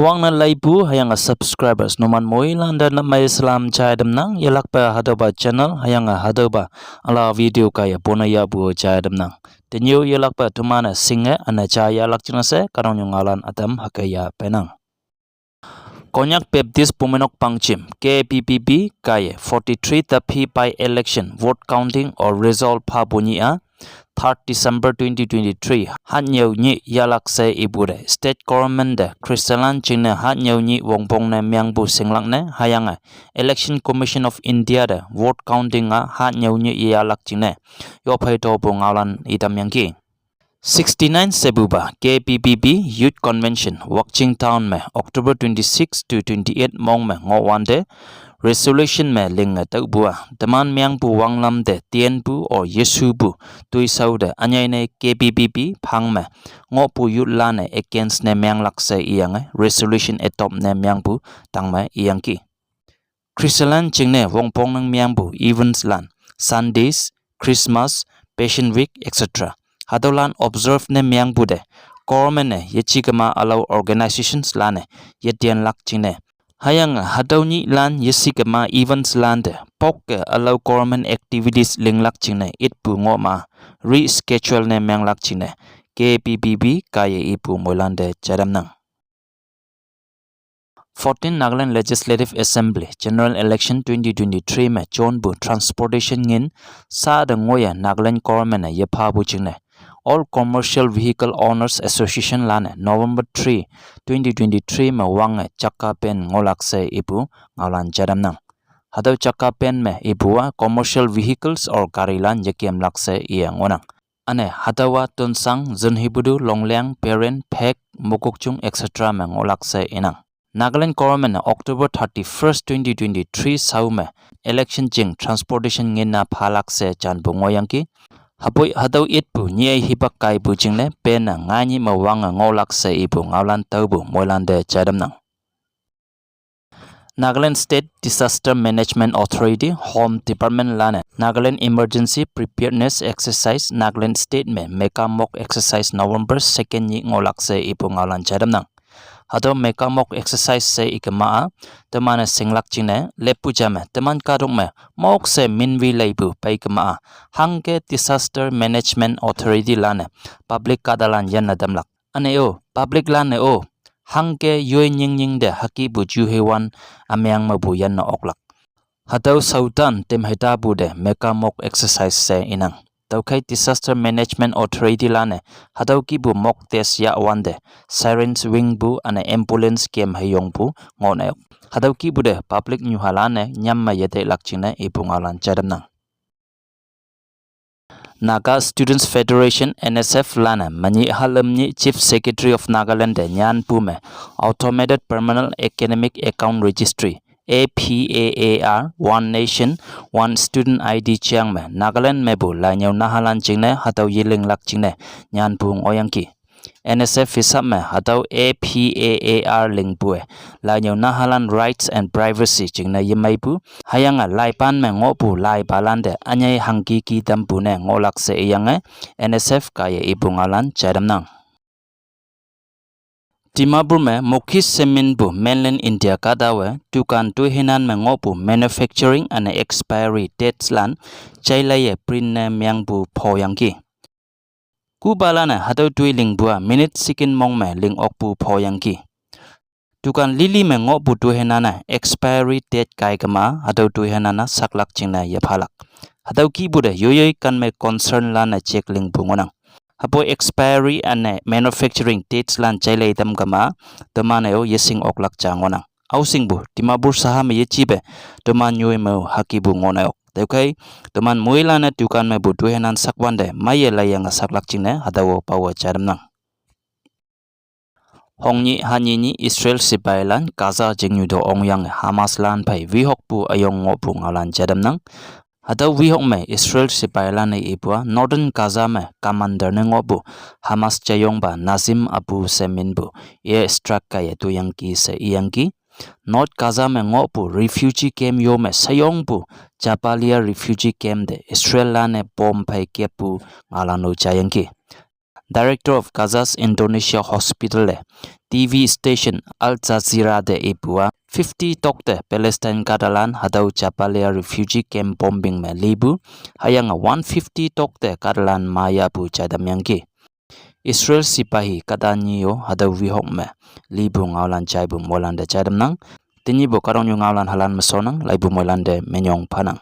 Nawang na laipu hayang subscribers noman moilanda na may Islam chayadam nang yalak pa hadoba channel hayang hadoba ala video kaya ponaya bu chayadam nang. Tenyo yalak pa tumana singa ana chaya lak se Kahtoknyu Ngaolan atam hakaya penang. Konyak Baptist Pumenok Pangchim KPPP kaya 43 tapi by election vote counting or result pa bunia 3 December 2023 hat nhiều nhị yalak se ibure state government de Kristalan chine hat nhiều nhị wongpong ne myang bu singlak ne hayanga election commission of India de vote counting a hat nhiều nhị yalak chine yo phai to bu Ngaolan itam yang ki 69 Sebuba KPPP Youth Convention Watching Town में October 26 to 28 mong में ngọ de resolution में लिंग तक बुआ तमान म्यांग बु वांगलम दे तियन बु और येसु बु तुई साउ दे अन्याय ने KPPP भांग में ngọ बु youth la ने against ने म्यांग लक से इयांग resolution atop ने म्यांग बु तंग में इयांग की Kristalan चिंग ने वोंगपोंग नंग म्यांग बु events lan Sundays Christmas Passion Week etc. Hadolan observe ne myang bude government ne yechikama allow organizations lane yetian lak chine hayang hadawni lan yesikama events land pok allow government activities ling lak chine it pu ngoma reschedule ne myang lak chine KPPP kaya ipu moilande charam nang 14 Nagaland Legislative Assembly General Election 2023 में चोन बु transportation ngin sa da ngoya Nagaland government ne yepa bu chine All Commercial Vehicle Owners Association lane November 3 2023 में wang chakka pen ngolak se ibu Ngaolan jadam nang hadaw chakka pen में ibuwa commercial vehicles or gari lan yakiem lak se iya ngonang ane hadawa tunsang zunhibudu longliang parent pek mukokchung etc में ngolak se inang Nagaland government October 31st 2023 sau में election jing transportation ngin na phalak se chan bu ngoyang ki Hapoi hadaw itpu nyai hibak kai bu jingle pena ngani mawanga ngolak se ibu Ngaolan taubu moilande chadam nang Nagaland State Disaster Management Authority Home Department lane Nagaland Emergency Preparedness Exercise Nagaland State में Meka Mock Exercise November 2nd ni ngolak se ibu Ngaolan chadam nang Hado Meka Mock Exercise se ikama temana singlak chine lepu jame teman kadok me mok se minwi leibu paikama hangke Disaster Management Authority lane public kadalan yan nadamlak ane o public lane o hangke yoy nying de haki bu juhewan amyang mabu yan na oklak hado sautan temheta bu de Meka Mock Exercise se inang Taukai Disaster Management Authority lane hadaw ki bu mock test ya wande sirens wing bu ane ambulance kem hayong bu ngonayok hadaw ki bu de public nyuhalane nyamma yete lakchine ibu Ngaolan chadam nang Naga Students Federation NSF lane mani halamni Chief Secretary of Nagaland de nyan pu me Automated Permanent Academic Account Registry APAAR One Nation One Student ID chiang me Nagaland mebu la nyaw nahalan chingne hataw yiling lak chingne nyan pung oyangki NSF hisap me hataw APAAR ling pu la nyaw nahalan rights and privacy chingne yimay pu hayanga laipan me ngopu lai balande anyay hangki ki tampu ne ngolak se iyange NSF kaya ibu Ngaolan chadam nang Dimapur में मुख्य सेमिन बु mainland India का दावे तुकान तु हिनान में ngोपु manufacturing and expiry dates lan chailaya print ne myang bu phoyang ki kubala na hadaw tuiling bua minute second mong me ling okpu phoyang ki tukan lili में ngोपु tu hinana expiry date kai kama hadaw tu hinana saklak chingna yaphalak hadaw ki bu de yoyoy kan me concern lan na check ling bu ngonang Hapo expiry and manufacturing dates lan chailay tam kama temanayo yesing oklak changonang ausing bu Dimapur saha me yechibe teman nyoy mo hakibu ngonayok okay teman muila na tukan me bu duhenan sakwande maye layang saklak chingne hadawo pawa charam nang Hongni hanyi Israel sipailan Gaza jingyu do ongyang Hamas lan pai vihok bu ayong ngopu Ngaolan chadam nang Hadaw wihok me Israel sipailan ne ipua Northern Gaza me commander ne ngobu Hamas chayong ba Nazim Abu Semin bu ye strike kaya tu yang ki se iyang ki North Gaza me ngobu refugee camp yo me sayong bu Jabalia refugee camp de Israel la ne bomb pai kepu Ngaolan no chayang ki Director of Gaza's Indonesia Hospital le TV station Al Jazeera de epua 50 tokte Palestine Catalan hadau Chapalia refugee camp bombing me libu hayang 150 tokte Catalan maya bu chadamyangki Israel sipahi Kahtoknyu hadau wihok me libu Ngaolan chai bu molande chadamnang tinyi bo Kahtoknyu Ngaolan halan mesonang laibu molande menyong panang